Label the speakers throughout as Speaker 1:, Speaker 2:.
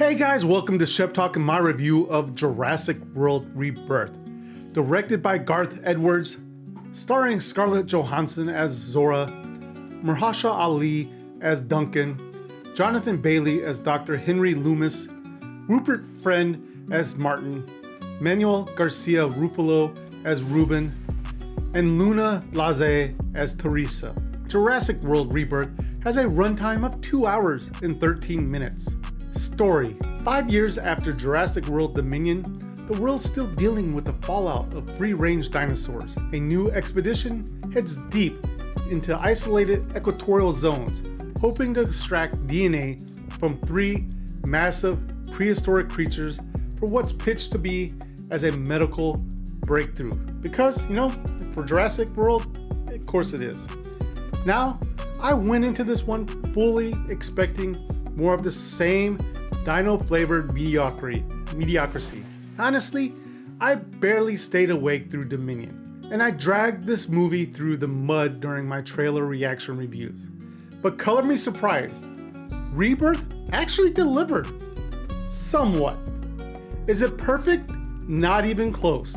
Speaker 1: Hey guys, welcome to Shep Talk and my review of Jurassic World Rebirth. Directed by Garth Edwards, starring Scarlett Johansson as Zora, Mahershala Ali as Duncan, Jonathan Bailey as Dr. Henry Loomis, Rupert Friend as Martin, Manuel Garcia Ruffalo as Ruben, and Luna Laze as Teresa. Jurassic World Rebirth has a runtime of 2 hours and 13 minutes. Story: 5 years after Jurassic World Dominion, the world's still dealing with the fallout of free-range dinosaurs. A new expedition heads deep into isolated equatorial zones, hoping to extract DNA from 3 massive prehistoric creatures for what's pitched to be as a medical breakthrough. Because, for Jurassic World, of course it is. Now, I went into this one fully expecting more of the same dino-flavored mediocrity. Honestly, I barely stayed awake through Dominion, and I dragged this movie through the mud during my trailer reaction reviews. But color me surprised, Rebirth actually delivered. Somewhat. Is it perfect? Not even close.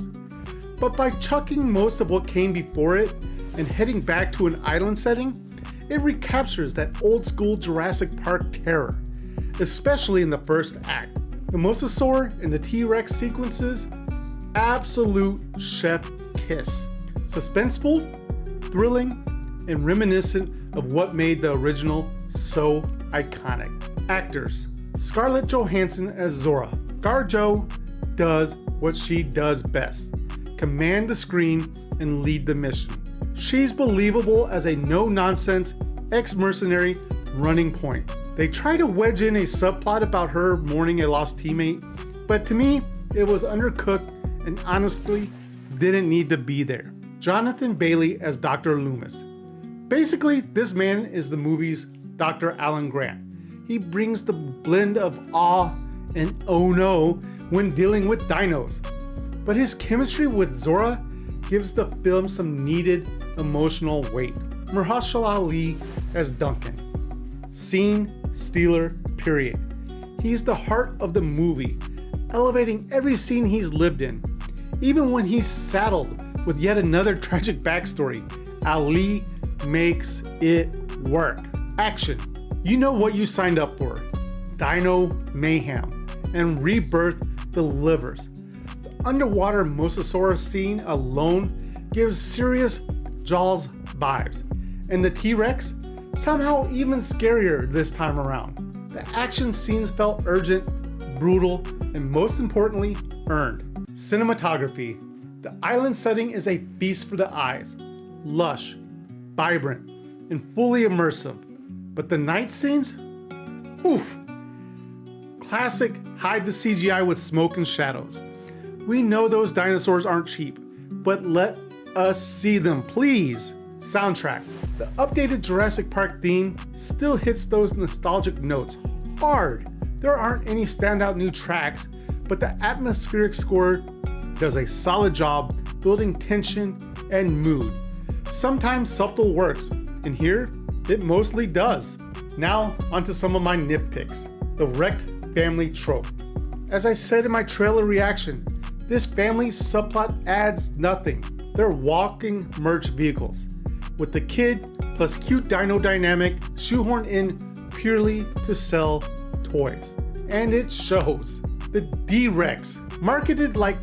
Speaker 1: But by chucking most of what came before it and heading back to an island setting, it recaptures that old school Jurassic Park terror, especially in the first act. The Mosasaur and the T-Rex sequences, absolute chef kiss. Suspenseful, thrilling, and reminiscent of what made the original so iconic. Actors: Scarlett Johansson as Zora. ScarJo does what she does best: command the screen and lead the mission. She's believable as a no-nonsense ex-mercenary running point. They try to wedge in a subplot about her mourning a lost teammate, but to me, it was undercooked and honestly didn't need to be there. Jonathan Bailey as Dr. Loomis. Basically, this man is the movie's Dr. Alan Grant. He brings the blend of awe and oh no when dealing with dinos. But his chemistry with Zora gives the film some needed emotional weight. Mahershala Ali as Duncan. Scene stealer, period. He's the heart of the movie, elevating every scene he's lived in. Even when he's saddled with yet another tragic backstory, Ali makes it work. Action. You know what you signed up for. Dino mayhem. And Rebirth delivers. The underwater Mosasaurus scene alone gives serious Jaws vibes. And the T-Rex? Somehow even scarier this time around. The action scenes felt urgent, brutal, and most importantly, earned. Cinematography. The island setting is a feast for the eyes. Lush, vibrant, and fully immersive. But the night scenes? Oof. Classic hide the CGI with smoke and shadows. We know those dinosaurs aren't cheap, but let us see them, please. Soundtrack. The updated Jurassic Park theme still hits those nostalgic notes hard. There aren't any standout new tracks, but the atmospheric score does a solid job building tension and mood. Sometimes subtle works, and here it mostly does. Now onto some of my nitpicks. The wrecked family trope. As I said in my trailer reaction, this family subplot adds nothing. They're walking merch vehicles, with the kid plus cute dino dynamic shoehorned in purely to sell toys. And it shows. The D-Rex, marketed like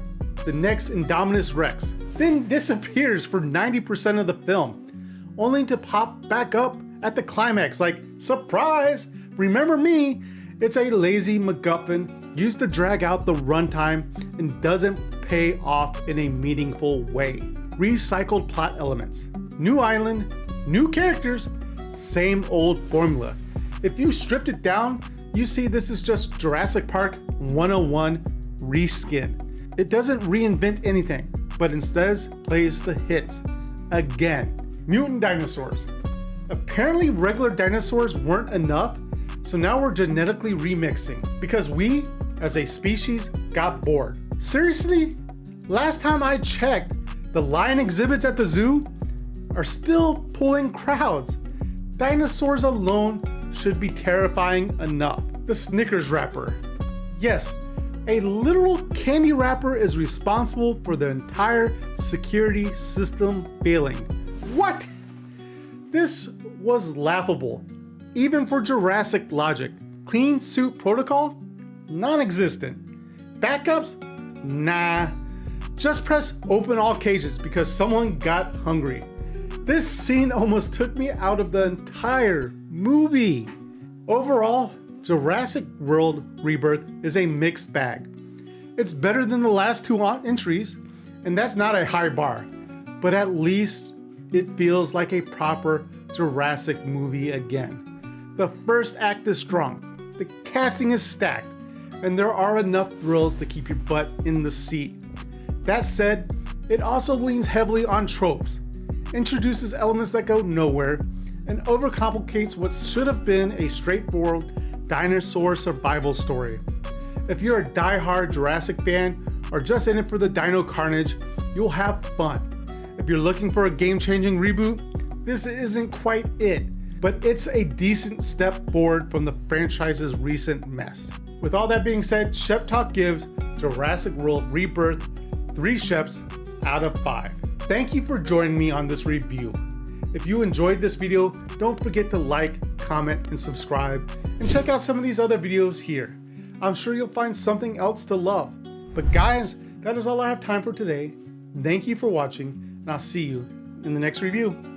Speaker 1: the next Indominus Rex, then disappears for 90% of the film, only to pop back up at the climax like, surprise, remember me? It's a lazy MacGuffin used to drag out the runtime and doesn't pay off in a meaningful way. Recycled plot elements. New island, new characters, same old formula. If you stripped it down, you see this is just Jurassic Park 101 reskin. It doesn't reinvent anything, but instead plays the hits. Again, mutant dinosaurs. Apparently regular dinosaurs weren't enough, so now we're genetically remixing because we, as a species, got bored. Seriously? Last time I checked, the lion exhibits at the zoo are still pulling crowds. Dinosaurs alone should be terrifying enough. The Snickers wrapper. Yes, a literal candy wrapper is responsible for the entire security system failing. What? This was laughable. Even for Jurassic logic. Clean suit protocol? Non-existent. Backups? Nah. Just press open all cages because someone got hungry. This scene almost took me out of the entire movie. Overall, Jurassic World Rebirth is a mixed bag. It's better than the last two entries, and that's not a high bar, but at least it feels like a proper Jurassic movie again. The first act is strong, the casting is stacked, and there are enough thrills to keep your butt in the seat. That said, it also leans heavily on tropes, introduces elements that go nowhere, and overcomplicates what should have been a straightforward dinosaur survival story. If you're a die-hard Jurassic fan or just in it for the dino carnage, you'll have fun. If you're looking for a game-changing reboot, this isn't quite it, but it's a decent step forward from the franchise's recent mess. With all that being said, Shep Talk gives Jurassic World Rebirth 3 Sheps out of 5. Thank you for joining me on this review. If you enjoyed this video, don't forget to like, comment, and subscribe, and check out some of these other videos here. I'm sure you'll find something else to love. But guys, that is all I have time for today. Thank you for watching, and I'll see you in the next review.